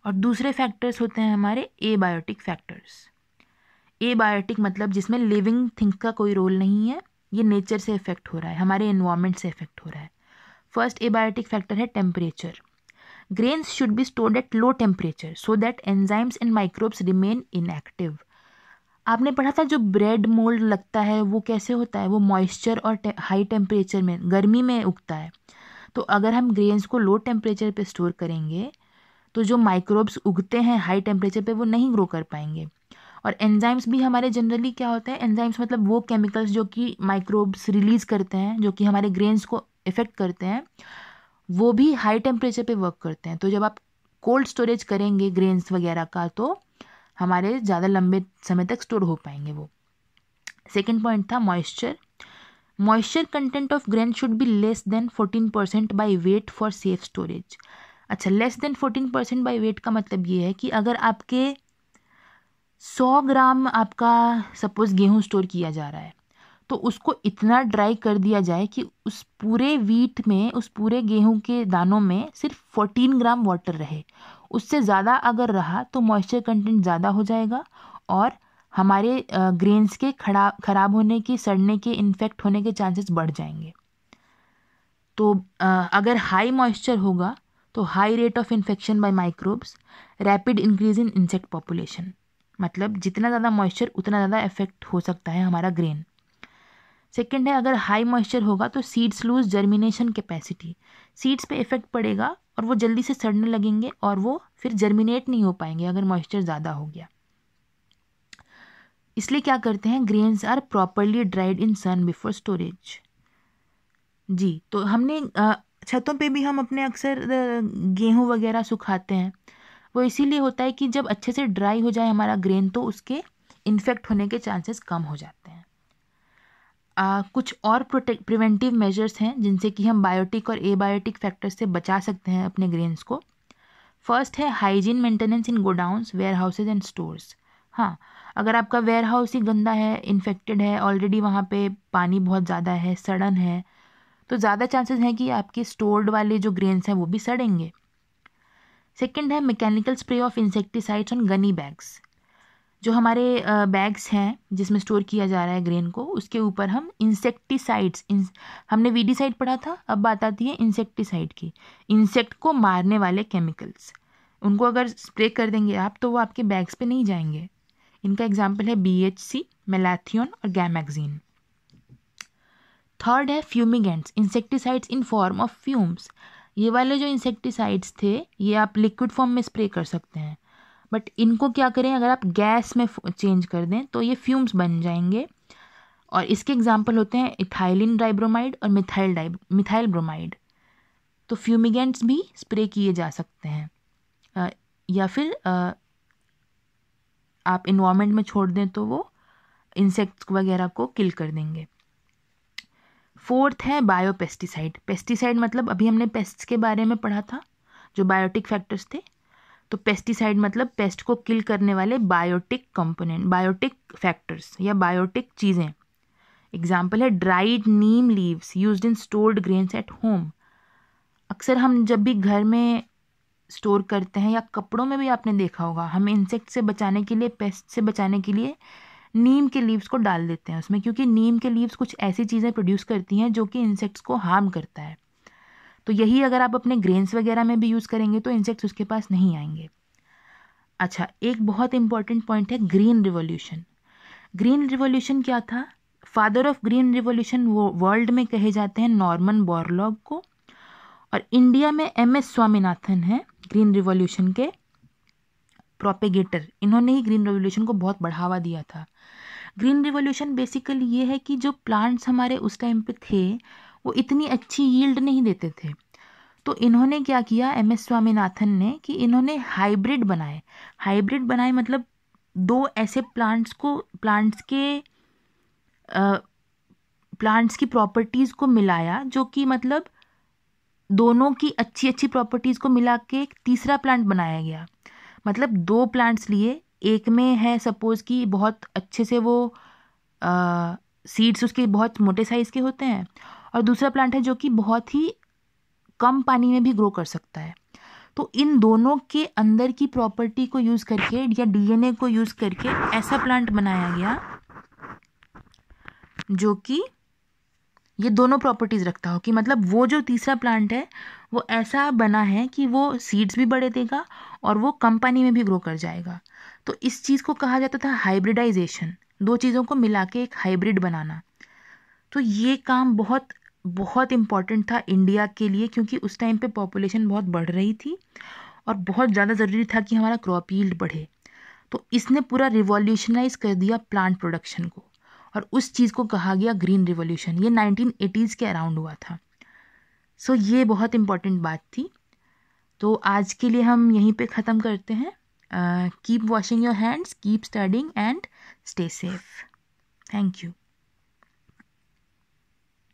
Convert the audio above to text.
और दूसरे फैक्टर्स होते हैं हमारे एबायोटिक फैक्टर्स। एबायोटिक मतलब जिसमें लिविंग थिंग का कोई रोल नहीं है, ये नेचर से इफेक्ट हो रहा है, हमारे एनवायरनमेंट से इफेक्ट हो रहा है। फर्स्ट एबायोटिक फैक्टर है temperature. Grains should be stored at low temperature so that enzymes and microbes remain inactive. आपने पढ़ा था जो ब्रेड मोल्ड लगता है वो कैसे होता है, वो मॉइस्चर और हाई टेम्परेचर में, गर्मी में उगता है। तो अगर हम ग्रेन्स को लो टेम्परेचर पे स्टोर करेंगे तो जो माइक्रोब्स उगते हैं हाई टेम्परेचर पे वो नहीं ग्रो कर पाएंगे। और एंजाइम्स भी हमारे जनरली क्या होते हैं, एंजाइम्स मतलब वो केमिकल्स जो कि माइक्रोब्स रिलीज करते हैं, जो कि हमारे ग्रेन्स को इफेक्ट करते हैं, वो भी हाई टेम्परेचर पे वर्क करते हैं। तो जब आप कोल्ड स्टोरेज करेंगे ग्रेन्स वगैरह का तो हमारे ज़्यादा लंबे समय तक स्टोर हो पाएंगे वो। सेकेंड पॉइंट था moisture. Moisture content of grain should be less than 14% by wait for safe storage. अच्छा, लेस देन 14% बाई वेट का मतलब ये है कि अगर आपके 100 ग्राम आपका सपोज गेहूं स्टोर किया जा रहा है तो उसको इतना ड्राई कर दिया जाए कि उस पूरे वीट में, उस पूरे गेहूं के दानों में सिर्फ 14 ग्राम वाटर रहे। उससे ज़्यादा अगर रहा तो मॉइस्चर कंटेंट ज़्यादा हो जाएगा और हमारे ग्रेन्स के खराब होने की, सड़ने के, इन्फेक्ट होने के चांसेस बढ़ जाएंगे। तो अगर हाई मॉइस्चर होगा तो high rate of infection by microbes, rapid increase in insect population. मतलब जितना ज़्यादा मॉइस्चर उतना ज़्यादा इफेक्ट हो सकता है हमारा ग्रेन। सेकेंड है, अगर हाई मॉइस्चर होगा तो seeds lose germination capacity. Seeds पे इफेक्ट पड़ेगा और वो जल्दी से सड़ने लगेंगे और वो फिर जर्मिनेट नहीं हो पाएंगे अगर मॉइस्चर ज़्यादा हो गया। इसलिए क्या करते हैं, grains are properly dried in sun before storage. जी, तो हमने छतों पे भी हम अपने अक्सर गेहूं वगैरह सुखाते हैं। वो इसीलिए होता है कि जब अच्छे से ड्राई हो जाए हमारा ग्रेन तो उसके इन्फेक्ट होने के चांसेस कम हो जाते हैं। कुछ और प्रिवेंटिव मेजर्स हैं जिनसे कि हम बायोटिक और एबायोटिक फैक्टर्स से बचा सकते हैं अपने ग्रेन्स को। फर्स्ट है hygiene maintenance in godowns, warehouses and stores. हाँ, अगर आपका वेयर हाउस ही गंदा है, इन्फेक्टेड है, ऑलरेडी वहाँ पे पानी बहुत ज़्यादा है, सड़न है, तो ज़्यादा चांसेस हैं कि आपके स्टोर्ड वाले जो ग्रेन्स हैं वो भी सड़ेंगे। सेकेंड है mechanical spray of insecticides on Ghani bags. जो हमारे बैग्स हैं जिसमें स्टोर किया जा रहा है ग्रेन को, उसके ऊपर हम इंसेक्टिसाइड्स, हमने वीडीसाइड पढ़ा था, अब बात आती है इंसेक्टिसाइड की। इंसेक्ट को मारने वाले केमिकल्स, उनको अगर स्प्रे कर देंगे आप तो वो आपके बैग्स पे नहीं जाएंगे। इनका एग्जाम्पल है BHC, मेलाथियोन और गैमैक्जीन। थर्ड है fumigants, insecticides in form of fumes. ये वाले जो इंसेक्टिसाइड्स थे ये आप लिक्विड फॉर्म में स्प्रे कर सकते हैं, बट इनको क्या करें, अगर आप गैस में चेंज कर दें तो ये फ्यूम्स बन जाएंगे। और इसके एग्जाम्पल होते हैं इथाइलिन डाइब्रोमाइड और मिथाइल ब्रोमाइड। तो फ्यूमिगेंट्स भी स्प्रे किए जा सकते हैं या फिर आप इन्वायरमेंट में छोड़ दें तो वो इंसेक्ट्स वगैरह को किल कर देंगे। फोर्थ है बायोपेस्टिसाइड। पेस्टिसाइड मतलब अभी हमने पेस्ट्स के बारे में पढ़ा था जो बायोटिक फैक्टर्स थे, तो पेस्टिसाइड मतलब पेस्ट को किल करने वाले बायोटिक कंपोनेंट, बायोटिक फैक्टर्स या बायोटिक चीज़ें। एग्जाम्पल है dried Neem leaves used in stored grains at home. अक्सर हम जब भी घर में स्टोर करते हैं या कपड़ों में भी आपने देखा होगा, हम इंसेक्ट से बचाने के लिए, पेस्ट से बचाने के लिए नीम के लीव्स को डाल देते हैं उसमें, क्योंकि नीम के लीव्स कुछ ऐसी चीज़ें प्रोड्यूस करती हैं जो कि इंसेक्ट्स को हार्म करता है। तो यही अगर आप अपने ग्रेन्स वगैरह में भी यूज़ करेंगे तो इंसेक्ट्स उसके पास नहीं आएंगे। अच्छा, एक बहुत इंपॉर्टेंट पॉइंट है ग्रीन रिवॉल्यूशन। ग्रीन रिवॉल्यूशन क्या था? फादर ऑफ ग्रीन रिवॉल्यूशन वो वर्ल्ड में कहे जाते हैं नॉर्मन बोरलॉग को, और इंडिया में MS स्वामीनाथन है ग्रीन रिवॉल्यूशन के प्रोपेगेटर। इन्होंने ही ग्रीन रिवॉल्यूशन को बहुत बढ़ावा दिया था। ग्रीन रिवॉल्यूशन बेसिकली ये है कि जो प्लांट्स हमारे उस टाइम पे थे वो इतनी अच्छी यील्ड नहीं देते थे, तो इन्होंने क्या किया, MS स्वामीनाथन ने, कि इन्होंने हाइब्रिड बनाए। हाइब्रिड बनाए मतलब दो ऐसे प्लांट्स की प्रॉपर्टीज़ को मिलाया, जो कि मतलब दोनों की अच्छी अच्छी प्रॉपर्टीज़ को मिला के एक तीसरा प्लांट बनाया गया। मतलब दो प्लांट्स लिए, एक में है सपोज़ कि बहुत अच्छे से वो सीड्स उसके बहुत मोटे साइज़ के होते हैं, और दूसरा प्लांट है जो कि बहुत ही कम पानी में भी ग्रो कर सकता है। तो इन दोनों के अंदर की प्रॉपर्टी को यूज़ करके या डीएनए को यूज़ करके ऐसा प्लांट बनाया गया जो कि ये दोनों प्रॉपर्टीज़ रखता हो, कि मतलब वो जो तीसरा प्लांट है वो ऐसा बना है कि वो सीड्स भी बड़े देगा और वो कंपनी में भी ग्रो कर जाएगा। तो इस चीज़ को कहा जाता था हाइब्रिडाइजेशन, दो चीज़ों को मिला के एक हाइब्रिड बनाना। तो ये काम बहुत बहुत इम्पॉर्टेंट था इंडिया के लिए, क्योंकि उस टाइम पे पॉपुलेशन बहुत बढ़ रही थी और बहुत ज़्यादा ज़रूरी था कि हमारा क्रॉप यील्ड बढ़े। तो इसने पूरा रिवॉल्यूशनाइज कर दिया प्लांट प्रोडक्शन को, और उस चीज़ को कहा गया ग्रीन रिवॉल्यूशन। ये 1980s के अराउंड हुआ था। सो ये बहुत इम्पॉर्टेंट बात थी। तो आज के लिए हम यहीं पे ख़त्म करते हैं। Keep washing your hands, keep studying and stay safe. Thank you.